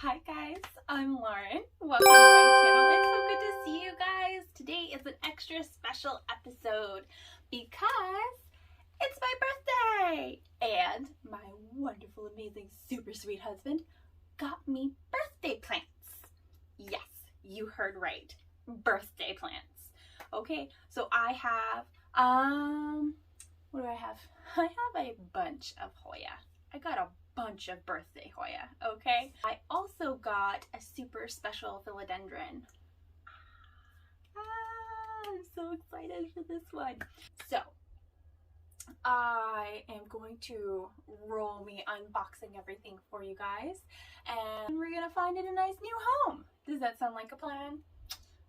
Hi guys, I'm Lauren. Welcome to my channel. It's so good to see you guys. Today is an extra special episode because it's my birthday and my wonderful, amazing, super sweet husband got me birthday plants. Yes, you heard right. Birthday plants. Okay, so I have, what do I have? I have a bunch of Hoya. I got a bunch of birthday Hoya, okay? I also got a super special Philodendron. I'm so excited for this one. So, I am going to roll me unboxing everything for you guys, and we're gonna find it a nice new home. Does that sound like a plan?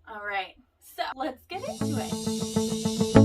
All right, so let's get into it.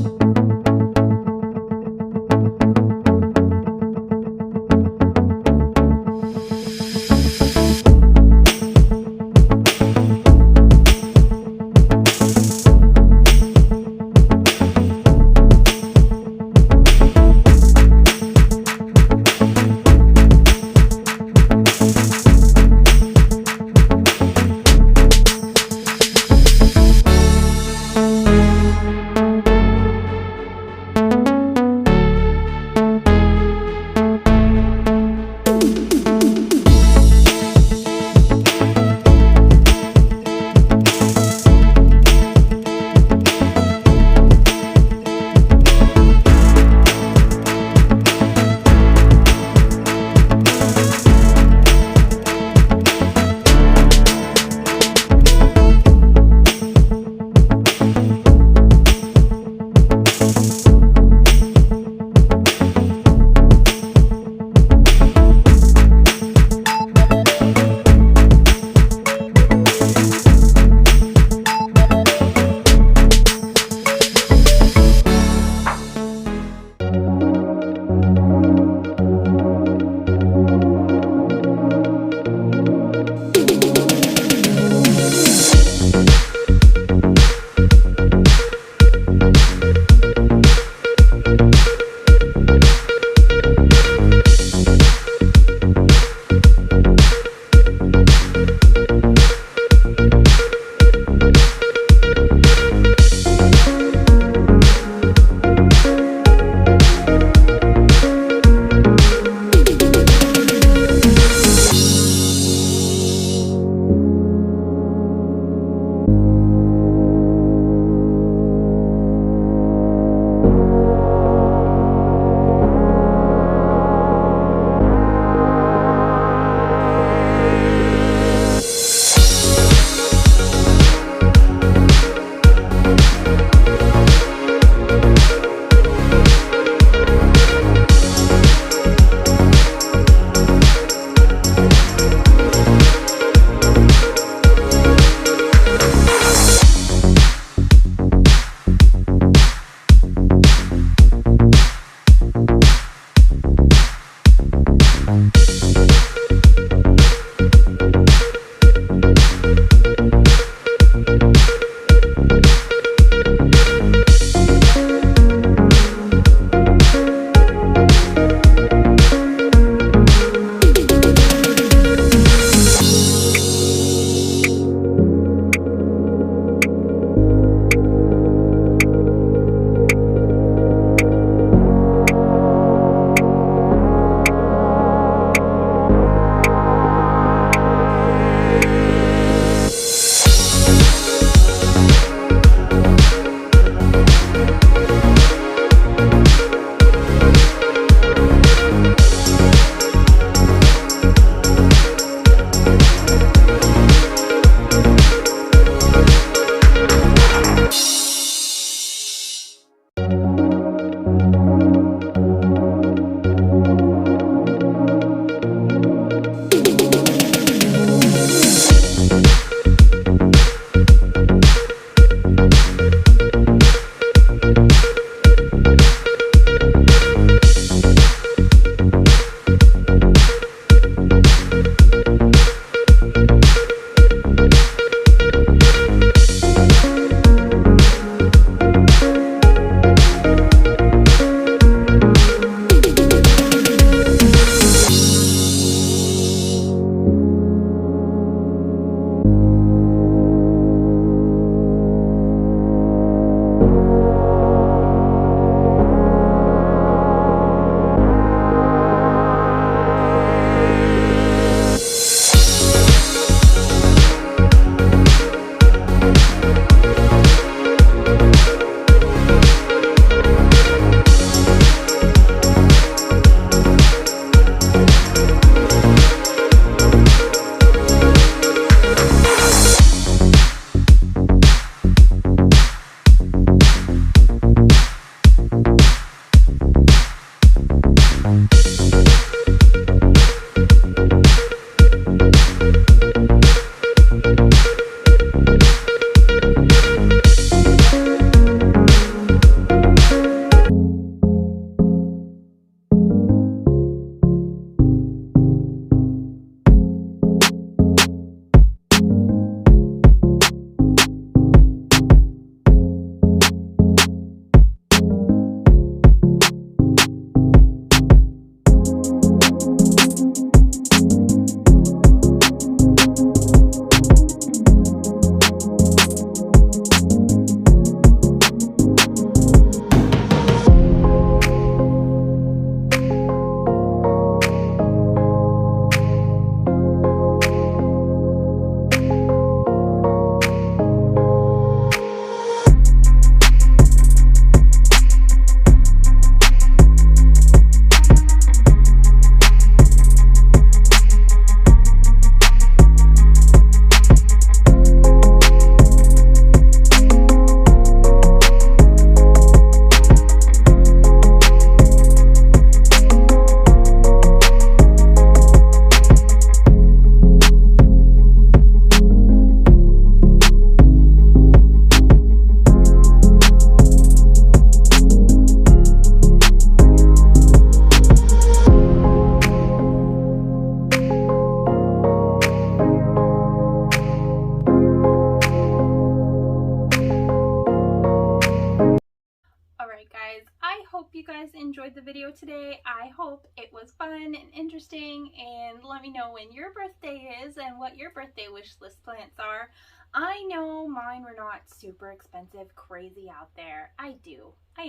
today. I hope it was fun and interesting, and let me know when your birthday is and what your birthday wish list plants are. I know mine were not super expensive, crazy out there. I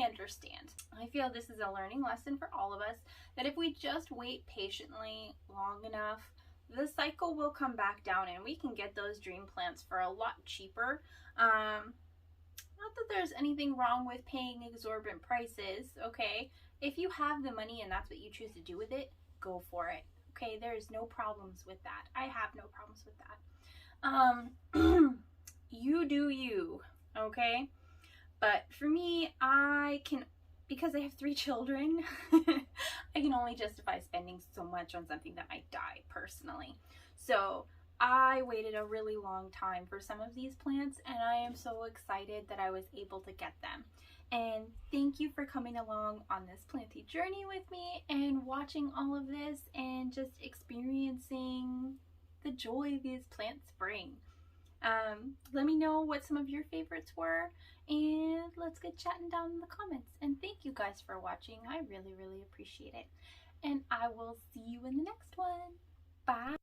understand. I feel this is a learning lesson for all of us, that if we just wait patiently long enough, the cycle will come back down and we can get those dream plants for a lot cheaper. Not that there's anything wrong with paying exorbitant prices, okay? If you have the money and that's what you choose to do with it, go for it, okay? There's no problems with that. I have no problems with that. You do you, okay? But for me, because I have 3 children, I can only justify spending so much on something that might die personally. So I waited a really long time for some of these plants, and I am so excited that I was able to get them. And thank you for coming along on this planty journey with me and watching all of this and just experiencing the joy these plants bring. Let me know what some of your favorites were, and let's get chatting down in the comments. And thank you guys for watching. I really, really appreciate it. And I will see you in the next one. Bye.